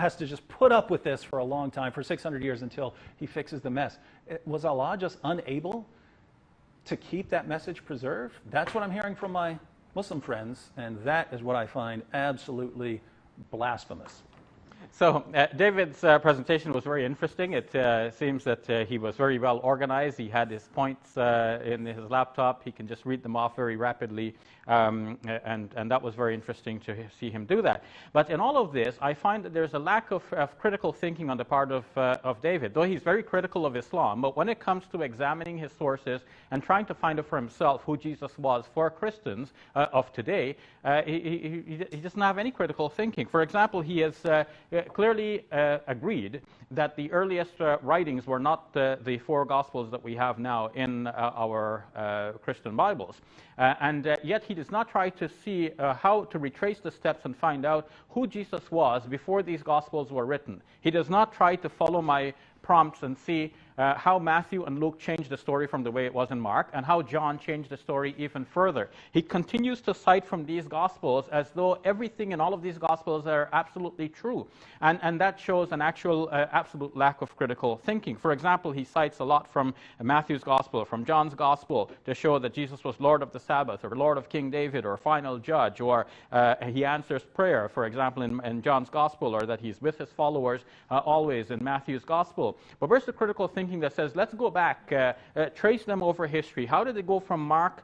has to just put up with this for a long time, for 600 years, until he fixes the mess. Was Allah just unable to keep that message preserved? That's what I'm hearing from my Muslim friends, and that is what I find absolutely blasphemous. So David's presentation was very interesting. It seems that he was very well organized. He had his points in his laptop. He can just read them off very rapidly, and that was very interesting to see him do that. But in all of this, I find that there's a lack of critical thinking on the part of David, though he's very critical of Islam. But when it comes to examining his sources and trying to find out for himself who Jesus was for Christians of today, he doesn't have any critical thinking. For example, he has clearly agreed that the earliest writings were not the four Gospels that we have now in our Christian Bibles. And yet he does not try to see how to retrace the steps and find out who Jesus was before these Gospels were written. He does not try to follow my prompts and see how Matthew and Luke changed the story from the way it was in Mark, and how John changed the story even further. He continues to cite from these Gospels as though everything in all of these Gospels are absolutely true. And that shows an actual absolute lack of critical thinking. For example, he cites a lot from Matthew's Gospel, from John's Gospel, to show that Jesus was Lord of the Sabbath, or Lord of King David, or Final Judge, or he answers prayer, for example, in John's Gospel, or that he's with his followers always in Matthew's Gospel. But where's the critical thinking that says, let's go back, trace them over history. How did it go from Mark,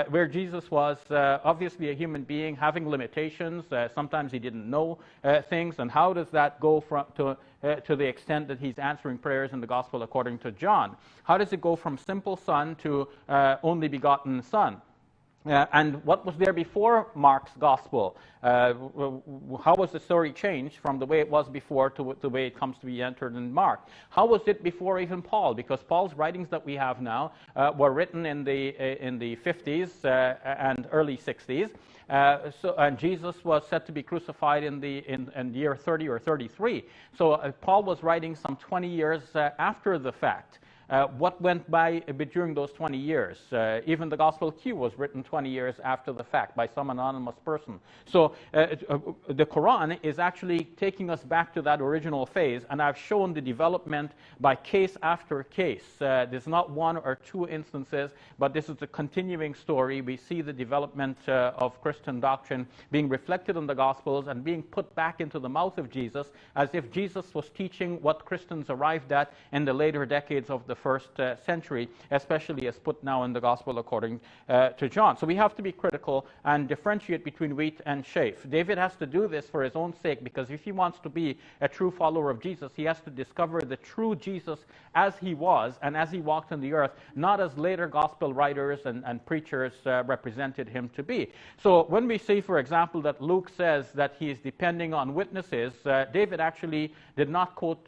where Jesus was obviously a human being, having limitations, sometimes he didn't know things, and how does that go to the extent that he's answering prayers in the Gospel according to John? How does it go from simple son to only begotten son? And what was there before Mark's Gospel? How was the story changed from the way it was before to the way it comes to be entered in Mark? How was it before even Paul? Because Paul's writings that we have now were written in the 50s and early 60s. And Jesus was set to be crucified in year 30 or 33. So Paul was writing some 20 years after the fact. What went by during those 20 years? Even the Gospel Q was written 20 years after the fact by some anonymous person. So the Qur'an is actually taking us back to that original phase, and I've shown the development by case after case. There's not one or two instances, but this is a continuing story. We see the development of Christian doctrine being reflected in the Gospels and being put back into the mouth of Jesus, as if Jesus was teaching what Christians arrived at in the later decades of the first century, especially as put now in the Gospel according to John. So we have to be critical and differentiate between wheat and chaff. David has to do this for his own sake, because if he wants to be a true follower of Jesus, he has to discover the true Jesus as he was and as he walked on the earth, not as later Gospel writers and preachers represented him to be. So when we see, for example, that Luke says that he is depending on witnesses, David actually did not quote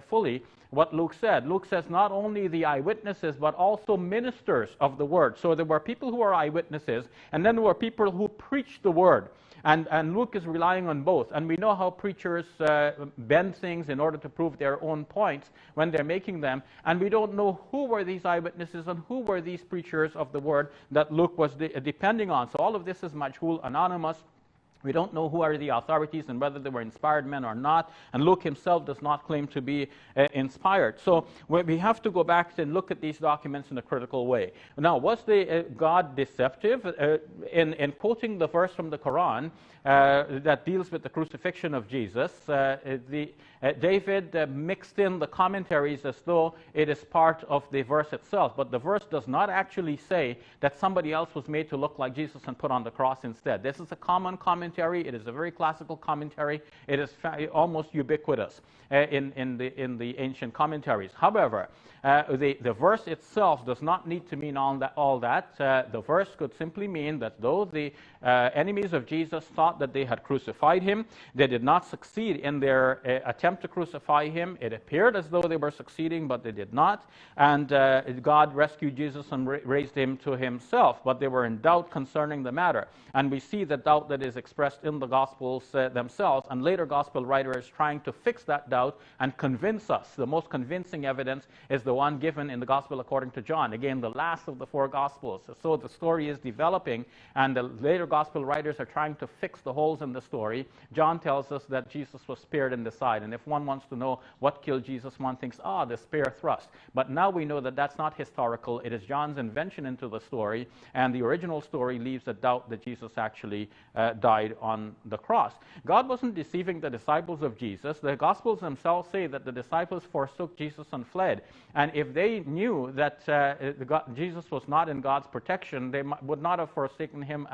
fully what Luke said. Luke says not only the eyewitnesses, but also ministers of the word. So there were people who are eyewitnesses, and then there were people who preached the word. And Luke is relying on both. And we know how preachers bend things in order to prove their own points when they're making them. And we don't know who were these eyewitnesses and who were these preachers of the word that Luke was depending on. So all of this is majhul, anonymous. We don't know who are the authorities and whether they were inspired men or not. And Luke himself does not claim to be inspired. So we have to go back and look at these documents in a critical way. Now, was the God deceptive? In quoting the verse from the Qur'an that deals with the crucifixion of Jesus, David mixed in the commentaries as though it is part of the verse itself. But the verse does not actually say that somebody else was made to look like Jesus and put on the cross instead. This is a common commentary. It is a very classical commentary. It is almost ubiquitous in the ancient commentaries. However, the verse itself does not need to mean all that. The verse could simply mean that though the enemies of Jesus thought that they had crucified him, they did not succeed in their attempt to crucify him. It appeared as though they were succeeding, but they did not. And God rescued Jesus and raised him to himself, but they were in doubt concerning the matter. And we see the doubt that is expressed expressed in the Gospels themselves, and later Gospel writers trying to fix that doubt and convince us. The most convincing evidence is the one given in the Gospel according to John, again, the last of the 4 Gospels. So the story is developing, and the later Gospel writers are trying to fix the holes in the story. John tells us that Jesus was speared in the side, and if one wants to know what killed Jesus, one thinks, the spear thrust. But now we know that that's not historical. It is John's invention into the story, and the original story leaves a doubt that Jesus actually died on the cross. God wasn't deceiving the disciples of Jesus. The Gospels themselves say that the disciples forsook Jesus and fled. And if they knew that Jesus was not in God's protection, they would not have forsaken him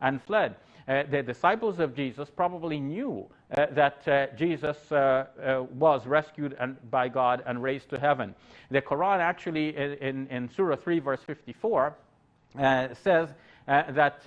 and fled. The disciples of Jesus probably knew that Jesus was rescued by God and raised to heaven. The Qur'an actually, in Surah 3, verse 54, says that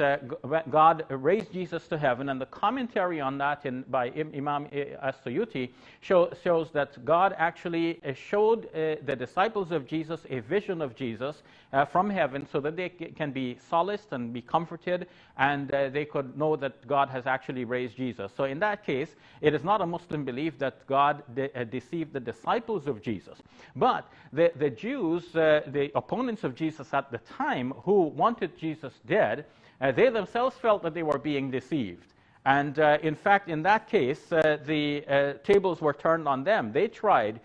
God raised Jesus to heaven, and the commentary on that by Imam As-Suyuti shows that God actually showed the disciples of Jesus a vision of Jesus from heaven so that they can be solaced and be comforted, and they could know that God has actually raised Jesus. So in that case, it is not a Muslim belief that God deceived the disciples of Jesus. But the Jews, the opponents of Jesus at the time, who wanted Jesus dead, they themselves felt that they were being deceived. And in fact, in that case, the tables were turned on them. They tried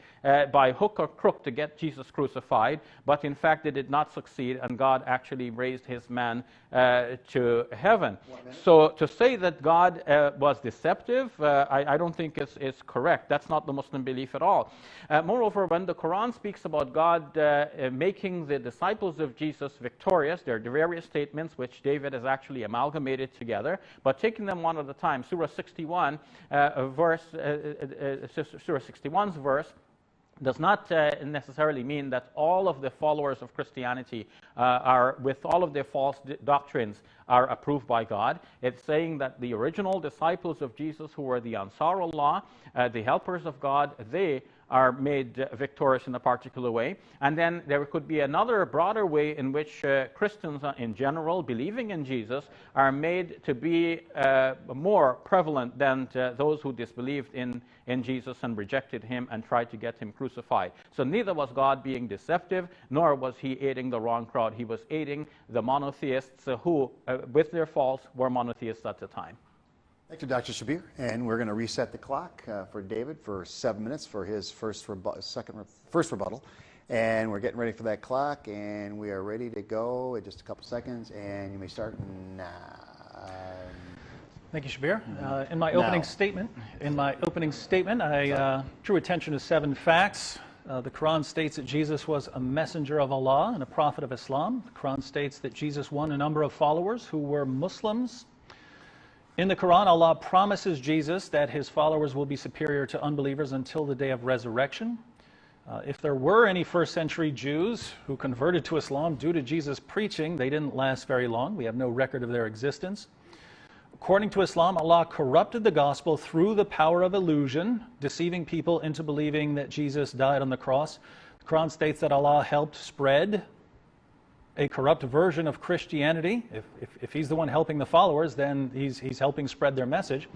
by hook or crook to get Jesus crucified, but in fact they did not succeed, and God actually raised his man to heaven. So to say that God was deceptive, I don't think is correct. That's not the Muslim belief at all. Moreover, when the Quran speaks about God making the disciples of Jesus victorious, there are various statements which David has actually amalgamated together, but taking them one at a time. Surah 61, Surah 61's verse does not necessarily mean that all of the followers of Christianity are, with all of their false doctrines, are approved by God. It's saying that the original disciples of Jesus, who were the Ansar Allah, the helpers of God, they are made victorious in a particular way. And then there could be another broader way in which Christians in general, believing in Jesus, are made to be more prevalent than those who disbelieved in Jesus and rejected him and tried to get him crucified. So neither was God being deceptive, nor was he aiding the wrong crowd. He was aiding the monotheists who, with their faults, were monotheists at the time. Thank you, Dr. Shabir. And we're going to reset the clock for David for 7 minutes for his first rebuttal. And we're getting ready for that clock, and we are ready to go in just a couple seconds, and you may start now. Thank you, Shabir. In my opening statement, I drew attention to 7 facts. The Quran states that Jesus was a messenger of Allah and a prophet of Islam. The Quran states that Jesus won a number of followers who were Muslims. In the Quran, Allah promises Jesus that his followers will be superior to unbelievers until the day of resurrection. If there were any first century Jews who converted to Islam due to Jesus' preaching, they didn't last very long. We have no record of their existence. According to Islam, Allah corrupted the gospel through the power of illusion, deceiving people into believing that Jesus died on the cross. The Quran states that Allah helped spread a corrupt version of Christianity. If he's the one helping the followers, then he's helping spread their message.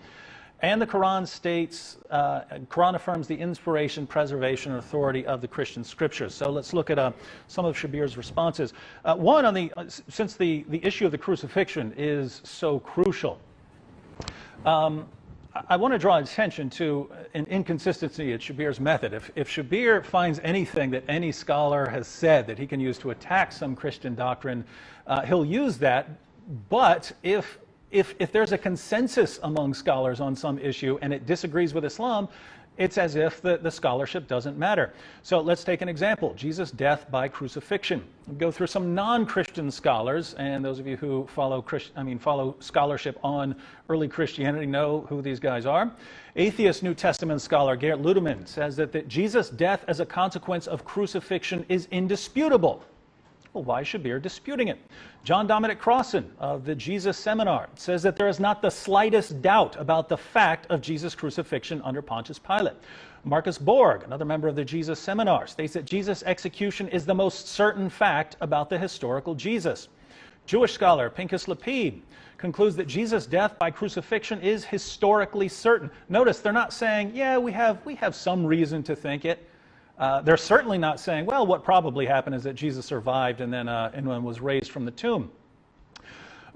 And the Quran states, Quran affirms the inspiration, preservation, and authority of the Christian scriptures. So let's look at some of Shabir's responses. One, since the issue of the crucifixion is so crucial, I want to draw attention to an inconsistency in Shabir's method. If Shabir finds anything that any scholar has said that he can use to attack some Christian doctrine, he'll use that. But if there's a consensus among scholars on some issue and it disagrees with Islam, it's as if the scholarship doesn't matter. So let's take an example, Jesus' death by crucifixion. We'll go through some non-Christian scholars, and those of you who follow scholarship on early Christianity know who these guys are. Atheist New Testament scholar Gerrit Ludemann says that Jesus' death as a consequence of crucifixion is indisputable. Well, why is Shabir disputing it? John Dominic Crossan of the Jesus Seminar says that there is not the slightest doubt about the fact of Jesus' crucifixion under Pontius Pilate. Marcus Borg, another member of the Jesus Seminar, states that Jesus' execution is the most certain fact about the historical Jesus. Jewish scholar Pinchas Lapid concludes that Jesus' death by crucifixion is historically certain. Notice they're not saying, yeah, we have some reason to think it. They're certainly not saying, well, what probably happened is that Jesus survived and then was raised from the tomb.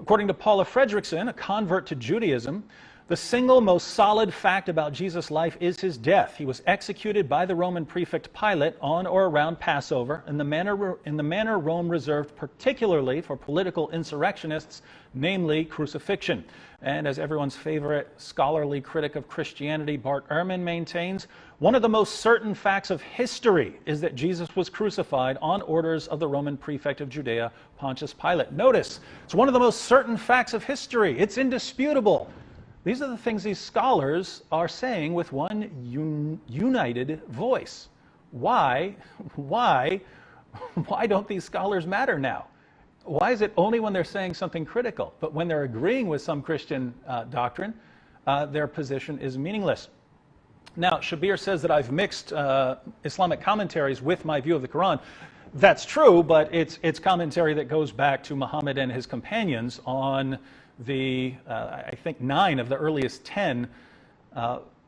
According to Paula Fredrickson, a convert to Judaism, the single most solid fact about Jesus' life is his death. He was executed by the Roman prefect Pilate on or around Passover in the manner Rome reserved particularly for political insurrectionists, namely crucifixion. And as everyone's favorite scholarly critic of Christianity, Bart Ehrman, maintains, one of the most certain facts of history is that Jesus was crucified on orders of the Roman prefect of Judea, Pontius Pilate. Notice, it's one of the most certain facts of history. It's indisputable. These are the things these scholars are saying with one united voice. Why don't these scholars matter now? Why is it only when they're saying something critical? But when they're agreeing with some Christian doctrine, their position is meaningless. Now, Shabir says that I've mixed Islamic commentaries with my view of the Qur'an. That's true, but it's commentary that goes back to Muhammad and his companions on the, I think, 9 of the earliest 10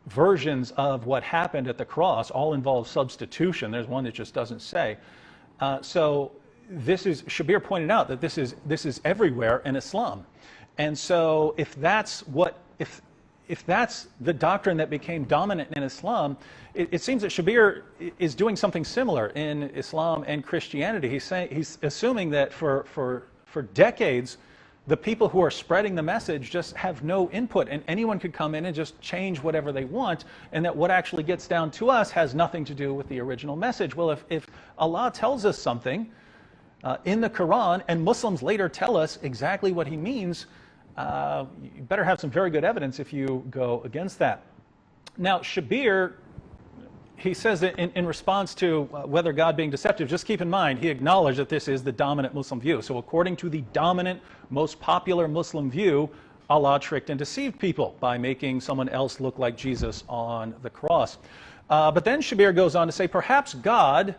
versions of what happened at the cross. All involve substitution. There's one that just doesn't say. So this is, Shabir pointed out that this is everywhere in Islam. And so if that's the doctrine that became dominant in Islam, it seems that Shabir is doing something similar in Islam and Christianity. He's assuming that for decades, the people who are spreading the message just have no input, and anyone could come in and just change whatever they want, and that what actually gets down to us has nothing to do with the original message. Well, if Allah tells us something in the Quran, and Muslims later tell us exactly what he means, you better have some very good evidence if you go against that. Now, Shabir, he says that in response to whether God being deceptive, just keep in mind, he acknowledged that this is the dominant Muslim view. So according to the dominant, most popular Muslim view, Allah tricked and deceived people by making someone else look like Jesus on the cross. But then Shabir goes on to say, perhaps God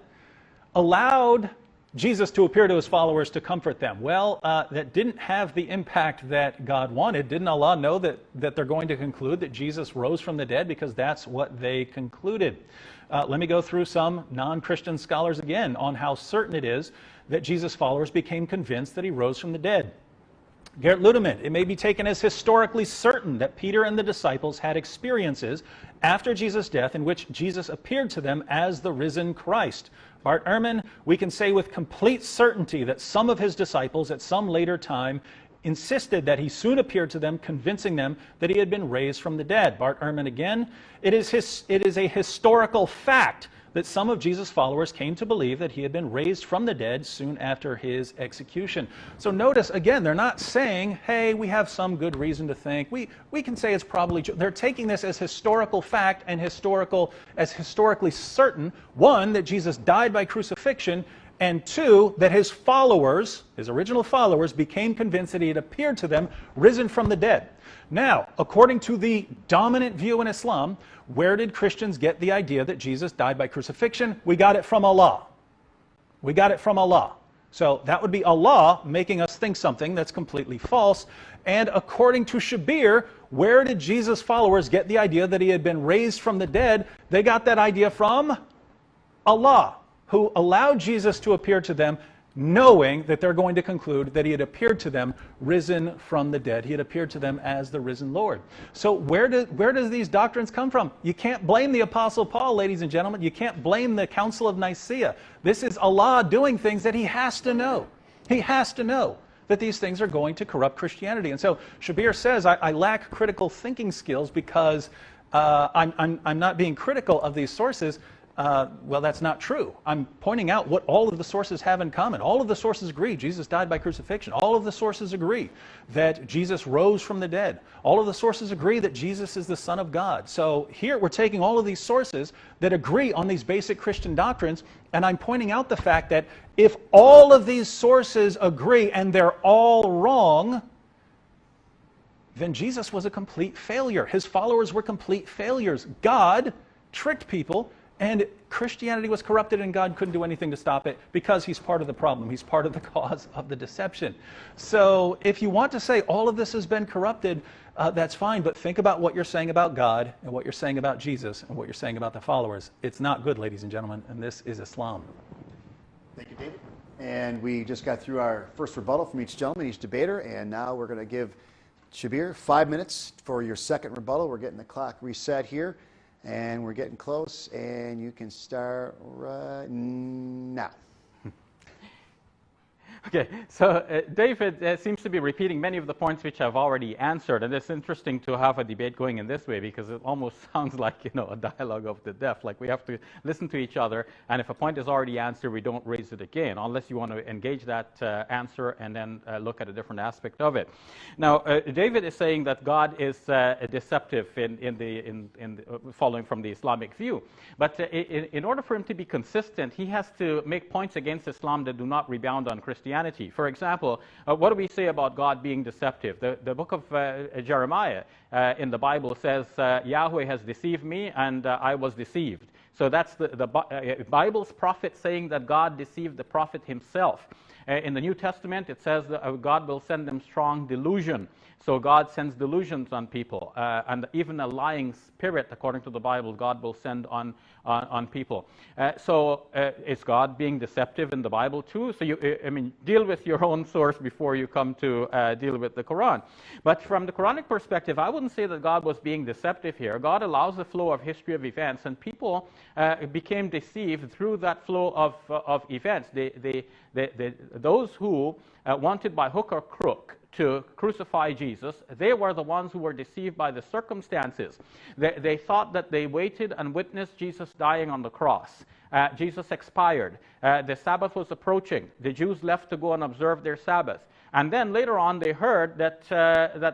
allowed Jesus to appear to his followers to comfort them. Well, that didn't have the impact that God wanted. Didn't Allah know that they're going to conclude that Jesus rose from the dead? Because that's what they concluded. Let me go through some non-Christian scholars again on how certain it is that Jesus' followers became convinced that he rose from the dead. Gerrit Ludemann, it may be taken as historically certain that Peter and the disciples had experiences after Jesus' death in which Jesus appeared to them as the risen Christ. Bart Ehrman, we can say with complete certainty that some of his disciples at some later time insisted that he soon appeared to them, convincing them that he had been raised from the dead. Bart Ehrman again, it is a historical fact that some of Jesus' followers came to believe that he had been raised from the dead soon after his execution. So notice, again, they're not saying, hey, we have some good reason to think. We can say it's probably true. They're taking this as historical fact and historically certain, one, that Jesus died by crucifixion, and two, that his followers, his original followers, became convinced that he had appeared to them, risen from the dead. Now, according to the dominant view in Islam, where did Christians get the idea that Jesus died by crucifixion? We got it from Allah. We got it from Allah. So that would be Allah making us think something that's completely false. And according to Shabir, where did Jesus' followers get the idea that he had been raised from the dead? They got that idea from Allah, who allowed Jesus to appear to them, knowing that they're going to conclude that he had appeared to them risen from the dead. He had appeared to them as the risen Lord. So where does these doctrines come from? You can't blame the Apostle Paul, ladies and gentlemen. You can't blame the Council of Nicaea. This is Allah doing things that he has to know. He has to know that these things are going to corrupt Christianity. And so Shabir says, I lack critical thinking skills because I'm not being critical of these sources. Well, that's not true. I'm pointing out what all of the sources have in common. All of the sources agree Jesus died by crucifixion. All of the sources agree that Jesus rose from the dead. All of the sources agree that Jesus is the Son of God. So here we're taking all of these sources that agree on these basic Christian doctrines, and I'm pointing out the fact that if all of these sources agree and they're all wrong, then Jesus was a complete failure. His followers were complete failures. God tricked people And Christianity was corrupted and God couldn't do anything to stop it because he's part of the problem. He's part of the cause of the deception. So if you want to say all of this has been corrupted, that's fine, but think about what you're saying about God and what you're saying about Jesus and what you're saying about the followers. It's not good, ladies and gentlemen, and this is Islam. Thank you, David. And we just got through our first rebuttal from each gentleman, each debater, and now we're going to give Shabir 5 minutes for your second rebuttal. We're getting the clock reset here. And we're getting close, and you can start right now. Okay, so David seems to be repeating many of the points which I've already answered, and it's interesting to have a debate going in this way because it almost sounds like, a dialogue of the deaf. Like we have to listen to each other, and if a point is already answered, we don't raise it again, unless you want to engage that answer and then look at a different aspect of it. Now, David is saying that God is deceptive following from the Islamic view, but in order for him to be consistent, he has to make points against Islam that do not rebound on Christianity. For example, what do we say about God being deceptive? The book of Jeremiah in the Bible says, Yahweh has deceived me and I was deceived. So that's the Bible's prophet saying that God deceived the prophet himself. In the New Testament, it says that God will send them strong delusion. So God sends delusions on people. And even a lying spirit, according to the Bible, God will send on people. So is God being deceptive in the Bible too? So deal with your own source before you come to deal with the Quran. But from the Quranic perspective, I wouldn't say that God was being deceptive here. God allows the flow of history of events, and people became deceived through that flow of events. Those who wanted by hook or crook to crucify Jesus, they were the ones who were deceived by the circumstances. They thought that they waited and witnessed Jesus dying on the cross. Jesus expired. The Sabbath was approaching. The Jews left to go and observe their Sabbath. And then later on, they heard that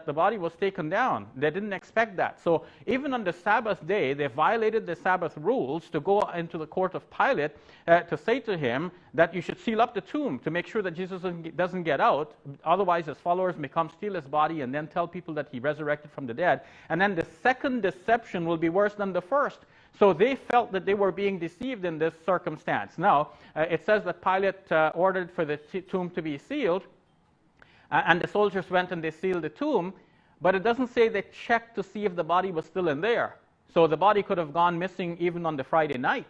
the body was taken down. They didn't expect that. So even on the Sabbath day, they violated the Sabbath rules to go into the court of Pilate to say to him that you should seal up the tomb to make sure that Jesus doesn't get out. Otherwise, his followers may come steal his body and then tell people that he resurrected from the dead. And then the second deception will be worse than the first. So they felt that they were being deceived in this circumstance. Now, it says that Pilate ordered for the tomb to be sealed. And the soldiers went and they sealed the tomb, but it doesn't say they checked to see if the body was still in there. So the body could have gone missing even on the Friday night,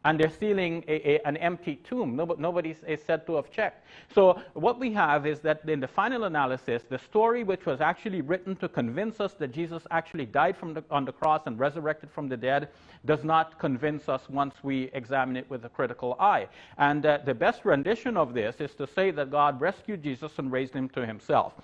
and they're sealing an empty tomb. Nobody is said to have checked. So what we have is that in the final analysis, the story which was actually written to convince us that Jesus actually died on the cross and resurrected from the dead does not convince us once we examine it with a critical eye. And the best rendition of this is to say that God rescued Jesus and raised him to himself.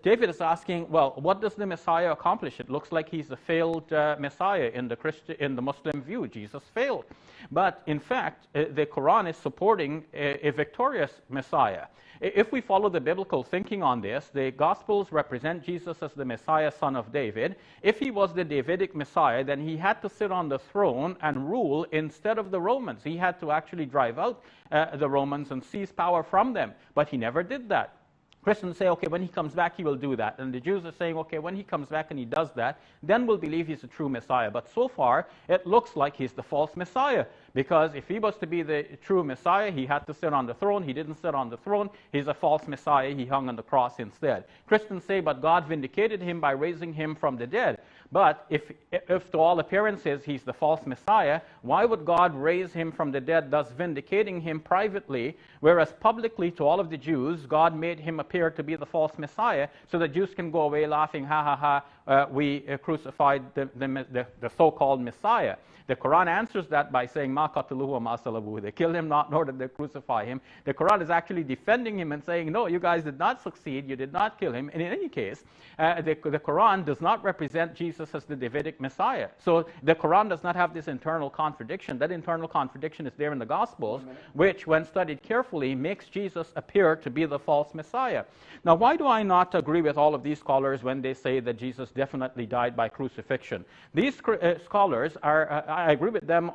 David is asking, well, what does the Messiah accomplish? It looks like he's a failed Messiah in the Muslim view. Jesus failed. But in fact, the Quran is supporting a victorious Messiah. If we follow the biblical thinking on this, the Gospels represent Jesus as the Messiah, son of David. If he was the Davidic Messiah, then he had to sit on the throne and rule instead of the Romans. He had to actually drive out the Romans and seize power from them. But he never did that. Christians say, okay, when he comes back, he will do that. And the Jews are saying, okay, when he comes back and he does that, then we'll believe he's a true Messiah. But so far, it looks like he's the false Messiah. Because if he was to be the true Messiah, he had to sit on the throne. He didn't sit on the throne. He's a false Messiah. He hung on the cross instead. Christians say, but God vindicated him by raising him from the dead. But if to all appearances he's the false Messiah, why would God raise him from the dead, thus vindicating him privately, whereas publicly to all of the Jews, God made him appear to be the false Messiah, so the Jews can go away laughing, ha ha ha, we crucified the so-called Messiah. The Quran answers that by saying, Ma qataluhu wa ma salabuhu. They killed him not, nor did they crucify him. The Quran is actually defending him and saying, no, you guys did not succeed, you did not kill him. And in any case, the Quran does not represent Jesus as the Davidic Messiah. So the Quran does not have this internal contradiction. That internal contradiction is there in the Gospels, which, when studied carefully, makes Jesus appear to be the false Messiah. Now, why do I not agree with all of these scholars when they say that Jesus definitely died by crucifixion? These scholars are, I agree with them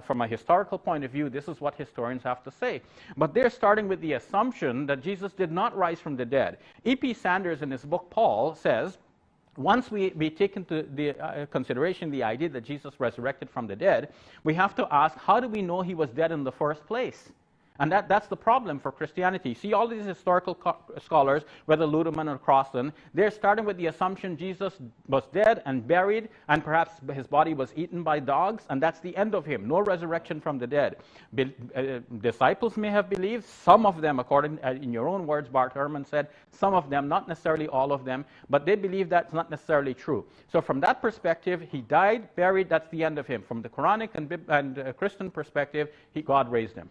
from a historical point of view. This is what historians have to say. But they're starting with the assumption that Jesus did not rise from the dead. E.P. Sanders, in his book Paul, says once we take into the consideration the idea that Jesus resurrected from the dead, we have to ask, how do we know he was dead in the first place? And that's the problem for Christianity. See, all these historical scholars, whether Ludemann or Crossan, they're starting with the assumption Jesus was dead and buried, and perhaps his body was eaten by dogs, and that's the end of him. No resurrection from the dead. Disciples may have believed, some of them, according in your own words, Bart Ehrman said, some of them, not necessarily all of them, but they believe that's not necessarily true. So from that perspective, he died, buried, that's the end of him. From the Quranic and Christian perspective, God raised him.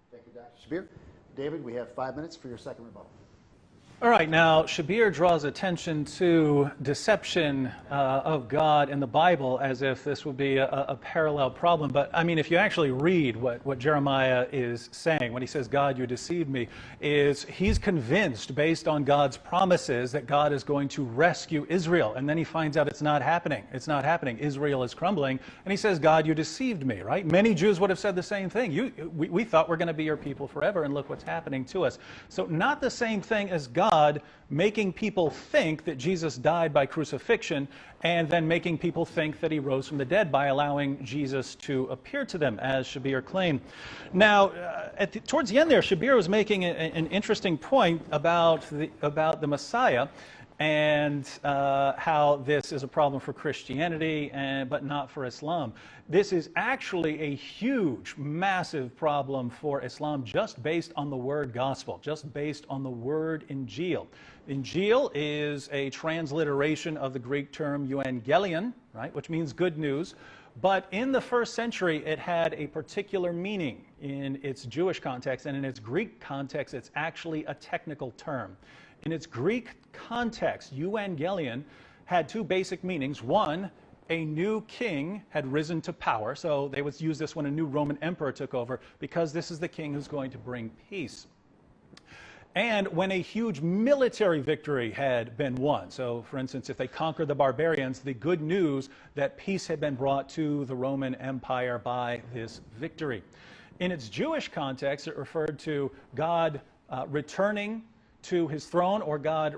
Thank you, Dr. Shabir. David, we have 5 minutes for your second rebuttal. All right, now Shabir draws attention to deception of God in the Bible as if this would be a parallel problem. But I mean, if you actually read what Jeremiah is saying when he says, God, you deceived me, is he's convinced based on God's promises that God is going to rescue Israel. And then he finds out it's not happening. It's not happening. Israel is crumbling. And he says, God, you deceived me, right? Many Jews would have said the same thing. We thought we're going to be your people forever, and look what's happening to us. So not the same thing as God making people think that Jesus died by crucifixion and then making people think that he rose from the dead by allowing Jesus to appear to them, as Shabir claimed. Now, towards the end there, Shabir was making an interesting point about the Messiah and how this is a problem for Christianity, but not for Islam. This is actually a huge, massive problem for Islam just based on the word gospel, just based on the word Injil. Injil is a transliteration of the Greek term euangelion, right, which means good news. But in the first century, it had a particular meaning in its Jewish context, and in its Greek context, it's actually a technical term. In its Greek context, euangelion had two basic meanings. One, a new king had risen to power. So they would use this when a new Roman emperor took over, because this is the king who's going to bring peace. And when a huge military victory had been won. So, for instance, if they conquered the barbarians, the good news that peace had been brought to the Roman Empire by this victory. In its Jewish context, it referred to God returning to his throne, or God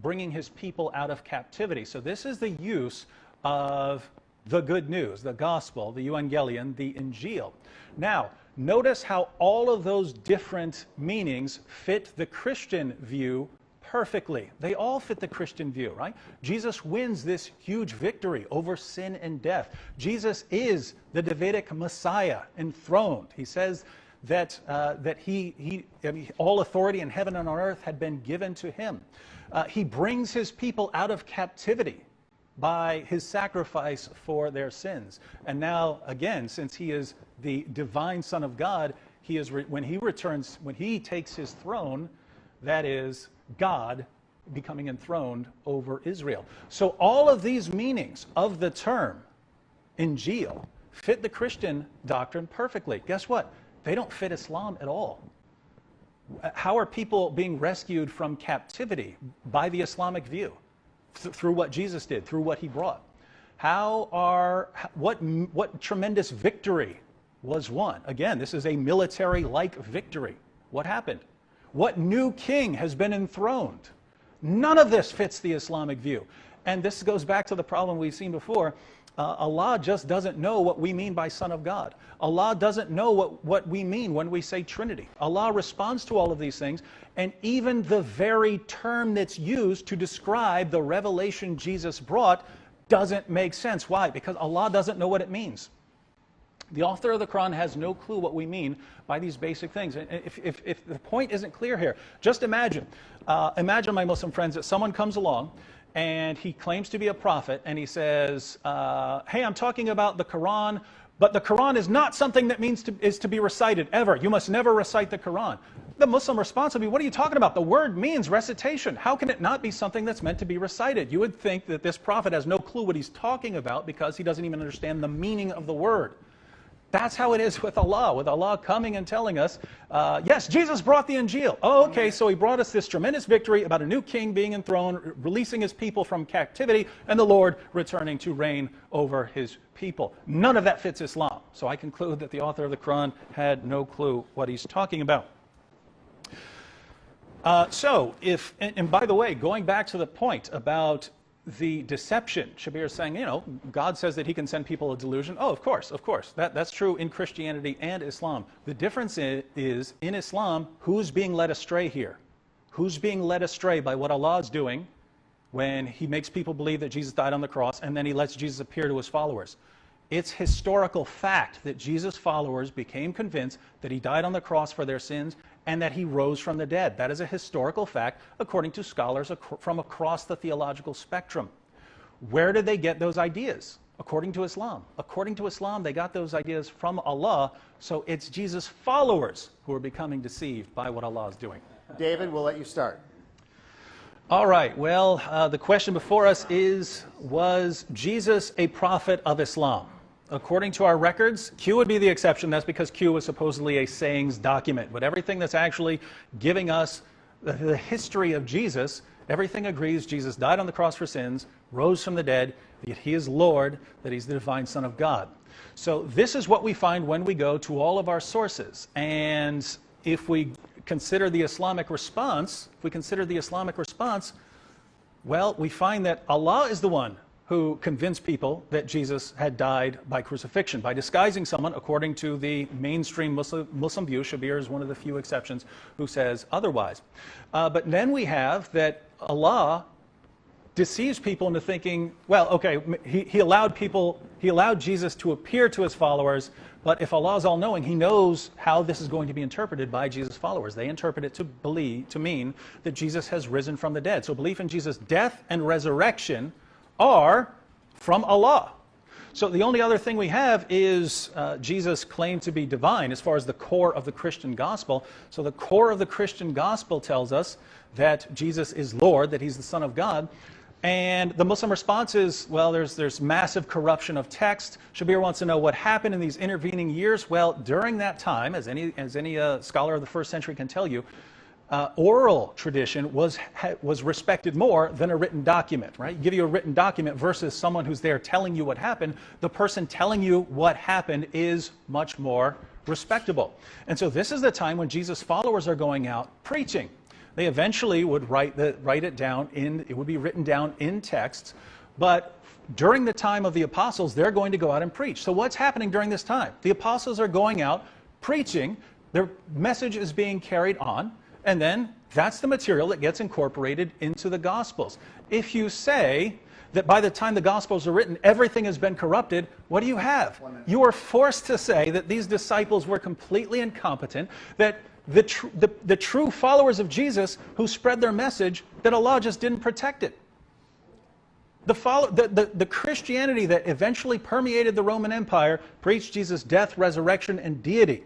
bringing his people out of captivity. So this is the use of the good news, the gospel, the euangelion, the Injil. Now, notice how all of those different meanings fit the Christian view perfectly. They all fit the Christian view, right? Jesus wins this huge victory over sin and death. Jesus is the Davidic Messiah enthroned. He says that all authority in heaven and on earth had been given to him. He brings his people out of captivity by his sacrifice for their sins. And now, again, since he is the divine Son of God, when he takes his throne, that is God becoming enthroned over Israel. So all of these meanings of the term Injil fit the Christian doctrine perfectly. Guess what? They don't fit Islam at all. How are people being rescued from captivity by the Islamic view? Through what Jesus did, through what he brought. What tremendous victory was won? Again, this is a military-like victory. What happened? What new king has been enthroned? None of this fits the Islamic view. And this goes back to the problem we've seen before. Allah just doesn't know what we mean by Son of God. Allah doesn't know what we mean when we say Trinity. Allah responds to all of these things, and even the very term that's used to describe the revelation Jesus brought doesn't make sense. Why? Because Allah doesn't know what it means. The author of the Quran has no clue what we mean by these basic things. And if the point isn't clear here, just imagine, my Muslim friends, that someone comes along and he claims to be a prophet, and he says, hey, I'm talking about the Quran, but the Quran is not something that is to be recited ever. You must never recite the Quran. The Muslim response would be, what are you talking about? The word means recitation. How can it not be something that's meant to be recited? You would think that this prophet has no clue what he's talking about because he doesn't even understand the meaning of the word. That's how it is with Allah coming and telling us, yes, Jesus brought the Injil. Oh, okay, so he brought us this tremendous victory about a new king being enthroned, releasing his people from captivity, and the Lord returning to reign over his people. None of that fits Islam. So I conclude that the author of the Quran had no clue what he's talking about. And by the way, going back to the point about the deception. Shabir is saying, God says that he can send people a delusion. Oh, of course. That's true in Christianity and Islam. The difference is in Islam, who's being led astray here? Who's being led astray by what Allah is doing when he makes people believe that Jesus died on the cross and then he lets Jesus appear to his followers? It's historical fact that Jesus' followers became convinced that he died on the cross for their sins and that he rose from the dead. That is a historical fact according to scholars from across the theological spectrum. Where did they get those ideas? According to Islam. According to Islam, they got those ideas from Allah, so it's Jesus' followers who are becoming deceived by what Allah is doing. David, we'll let you start. All right, well, the question before us is, was Jesus a prophet of Islam? According to our records, Q would be the exception. That's because Q was supposedly a sayings document. But everything that's actually giving us the history of Jesus, everything agrees Jesus died on the cross for sins, rose from the dead, that he is Lord, that he's the divine Son of God. So this is what we find when we go to all of our sources. And if we consider the Islamic response, well, we find that Allah is the one who convinced people that Jesus had died by crucifixion, by disguising someone, according to the mainstream Muslim view. Shabir is one of the few exceptions who says otherwise. But then we have that Allah deceives people into thinking, well, okay, he allowed Jesus to appear to his followers, but if Allah is all-knowing, he knows how this is going to be interpreted by Jesus' followers. They interpret it to mean that Jesus has risen from the dead. So belief in Jesus' death and resurrection are from Allah. So the only other thing we have is Jesus claimed to be divine as far as the core of the Christian gospel. So the core of the Christian gospel tells us that Jesus is Lord, that he's the Son of God. And the Muslim response is, well, there's massive corruption of text. Shabir wants to know what happened in these intervening years. Well, during that time, as any scholar of the first century can tell you, oral tradition was respected more than a written document, right? Give you a written document versus someone who's there telling you what happened. The person telling you what happened is much more respectable. And so this is the time when Jesus' followers are going out preaching. They eventually would write it down it would be written down in texts, but during the time of the apostles, they're going to go out and preach. So what's happening during this time? The apostles are going out preaching, their message is being carried on, and then that's the material that gets incorporated into the Gospels. If you say that by the time the Gospels are written, everything has been corrupted, what do you have? You are forced to say that these disciples were completely incompetent, that the true followers of Jesus who spread their message, that Allah just didn't protect it. The Christianity that eventually permeated the Roman Empire preached Jesus' death, resurrection, and deity.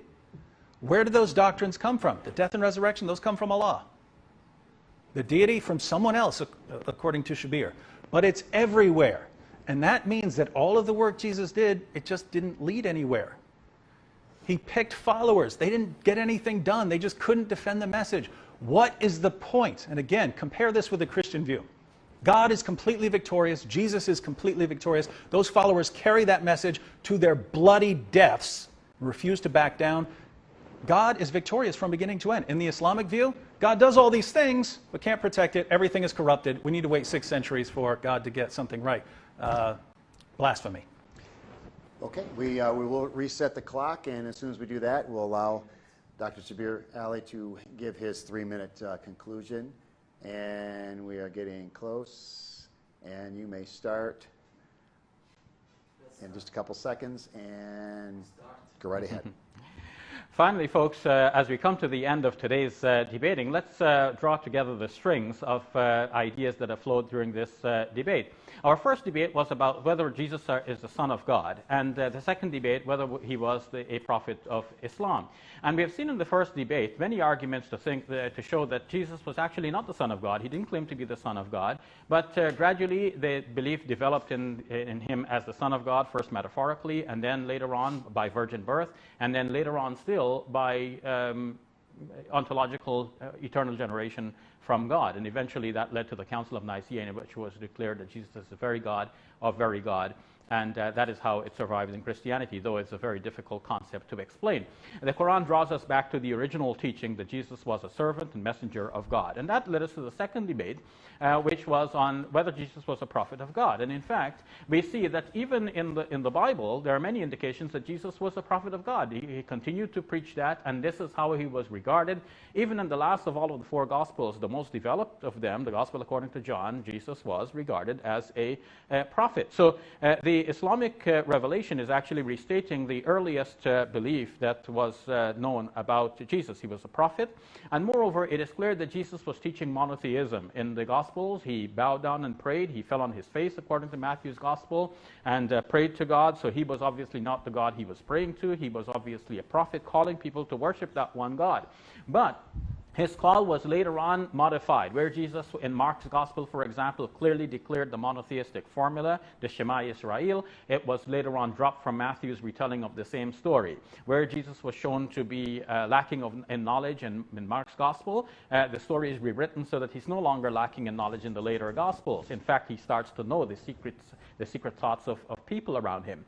Where did those doctrines come from? The death and resurrection, those come from Allah. The deity from someone else, according to Shabir. But it's everywhere. And that means that all of the work Jesus did, it just didn't lead anywhere. He picked followers. They didn't get anything done. They just couldn't defend the message. What is the point? And again, compare this with the Christian view. God is completely victorious. Jesus is completely victorious. Those followers carry that message to their bloody deaths, refuse to back down. God is victorious from beginning to end. In the Islamic view, God does all these things, but can't protect it. Everything is corrupted. We need to wait 6 centuries for God to get something right. Blasphemy. Okay, we will reset the clock, and as soon as we do that, we'll allow Dr. Shabir Ally to give his 3-minute conclusion. And we are getting close, and you may start in just a couple seconds, and go right ahead. Finally, folks, as we come to the end of today's debating, let's draw together the strings of ideas that have flowed during this debate. Our first debate was about whether Jesus is the Son of God, and the second debate, whether he was a prophet of Islam. And we have seen in the first debate many arguments to show that Jesus was actually not the Son of God. He didn't claim to be the Son of God, but gradually the belief developed in him as the Son of God, first metaphorically, and then later on by virgin birth, and then later on still by ontological eternal generation from God. And eventually that led to the Council of Nicaea, in which was declared that Jesus is the very God of very God and that is how it survived in Christianity, though it's a very difficult concept to explain. The Quran draws us back to the original teaching that Jesus was a servant and messenger of God, and that led us to the second debate, which was on whether Jesus was a prophet of God. And in fact, we see that even in the Bible, there are many indications that Jesus was a prophet of God. He continued to preach that, and this is how he was regarded. Even in the last of all of the four Gospels, the most developed of them, the Gospel according to John, Jesus was regarded as a prophet. So the Islamic revelation is actually restating the earliest belief that was known about Jesus. He was a prophet, and moreover, it is clear that Jesus was teaching monotheism. In the Gospels, he bowed down and prayed. He fell on his face, according to Matthew's Gospel, and prayed to God. So he was obviously not the God he was praying to. He was obviously a prophet calling people to worship that one God. But his call was later on modified, where Jesus, in Mark's Gospel, for example, clearly declared the monotheistic formula, the Shema Yisrael. It was later on dropped from Matthew's retelling of the same story. Where Jesus was shown to be lacking in knowledge in Mark's Gospel, the story is rewritten so that he's no longer lacking in knowledge in the later Gospels. In fact, he starts to know the secret thoughts of people around him.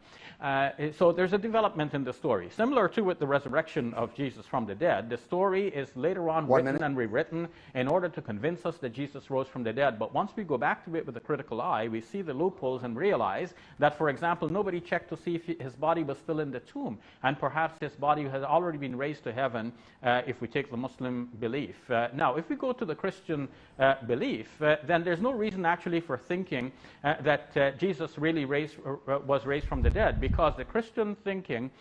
So there's a development in the story. Similar to with the resurrection of Jesus from the dead, the story is later on written and rewritten in order to convince us that Jesus rose from the dead. But once we go back to it with a critical eye, we see the loopholes and realize that, for example, nobody checked to see if his body was still in the tomb, and perhaps his body has already been raised to heaven if we take the Muslim belief. Now, if we go to the Christian belief, then there's no reason actually for thinking that Jesus really was raised from the dead, because the Christian thinking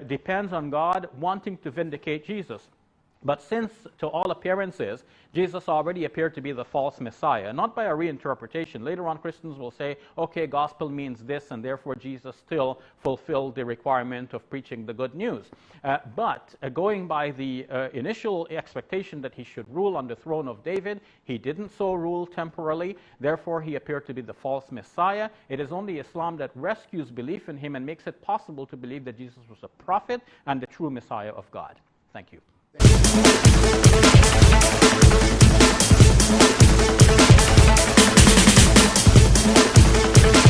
depends on God wanting to vindicate Jesus. But since, to all appearances, Jesus already appeared to be the false Messiah, not by a reinterpretation. Later on, Christians will say, okay, gospel means this, and therefore Jesus still fulfilled the requirement of preaching the good news. But going by the initial expectation that he should rule on the throne of David, he didn't so rule temporarily. Therefore, he appeared to be the false Messiah. It is only Islam that rescues belief in him and makes it possible to believe that Jesus was a prophet and the true Messiah of God. Thank you. Thank you.